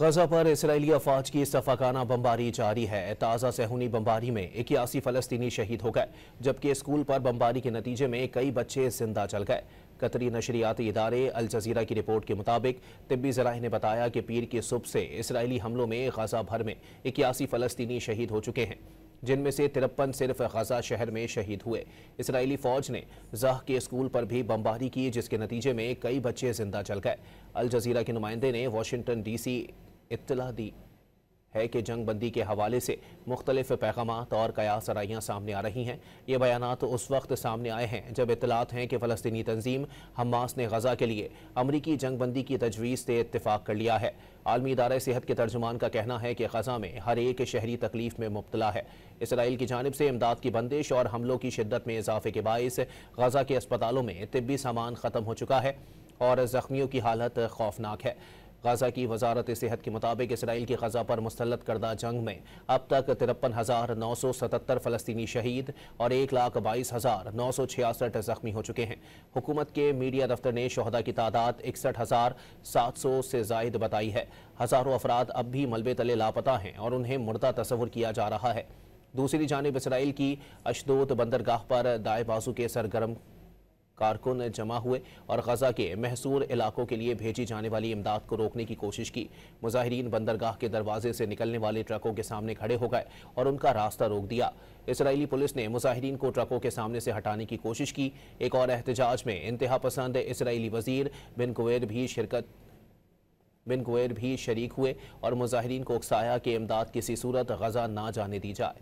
गजा पर इसराइली अफवाज की सफाकाना बमबारी जारी है। ताज़ा सहूनी बमबारी में 81 फलस्तीनी शहीद हो गए, जबकि स्कूल पर बमबारी के नतीजे में कई बच्चे जिंदा जल गए। कतरी नशरियाती इदारे अल जजीरा की रिपोर्ट के मुताबिक तिब्बी ज़राए ने बताया कि पीर की सुबह से इसराइली हमलों में गजा भर में 81 फलस्तीनी शहीद हो चुके हैं, जिनमें से 53 सिर्फ गजा शहर में शहीद हुए। इसराइली फौज ने जाह के स्कूल पर भी बमबारी की, जिसके नतीजे में कई बच्चे जिंदा जल गए। अल जजीरा के नुमाइंदे ने वाशिंगटन DC इत्तला दी है कि जंग बंदी के हवाले से मुख्तलिफ पैगामात और कयास आराइयाँ सामने आ रही हैं। ये बयानात उस वक्त सामने आए हैं जब इत्तलात हैं कि फ़लस्तीनी तंजीम हमास ने गजा के लिए अमरीकी जंग बंदी की तजवीज़ से इत्तेफाक कर लिया है। आलमी इदारा सेहत के तर्जुमान का कहना है कि गजा में हर एक शहरी तकलीफ में मुब्तला है। इसराइल की जानिब से इमदाद की बंदिश और हमलों की शिद्दत में इजाफे के बाइस गजा के अस्पतालों में तिब्बी सामान ख़त्म हो चुका है और ज़ख्मियों की हालत खौफनाक है। गजा की वजारत सेहत के मुताबिक इसराइल की गजा पर मुसल्लत करदा जंग में अब तक 53,977 फ़लस्तीनी शहीद और 1,22,966 जख्मी हो चुके हैं। हुकूमत के मीडिया दफ्तर ने शहदा की तादाद 61,700 से जायद बताई है। हज़ारों अफराद अब भी मलबे तले लापता हैं और उन्हें मुर्दा तस्वुर किया जा रहा है। दूसरी जानिब इसराइल की अशदोद बंदरगाह पर दाएं बाजू के सरगर्म कारकुन जमा हुए और गजा के महसूर इलाकों के लिए भेजी जाने वाली इमदाद को रोकने की कोशिश की। मुजाहिरीन बंदरगाह के दरवाजे से निकलने वाले ट्रकों के सामने खड़े हो गए और उनका रास्ता रोक दिया। इसराइली पुलिस ने मुजाहिरीन को ट्रकों के सामने से हटाने की कोशिश की। एक और एहतजाज में इंतहा पसंद इसराइली वजीर बिन गुवैर भी शरीक हुए और मुजाहिरीन को उकसाया कि इमदाद किसी सूरत गजा ना जाने दी जाए।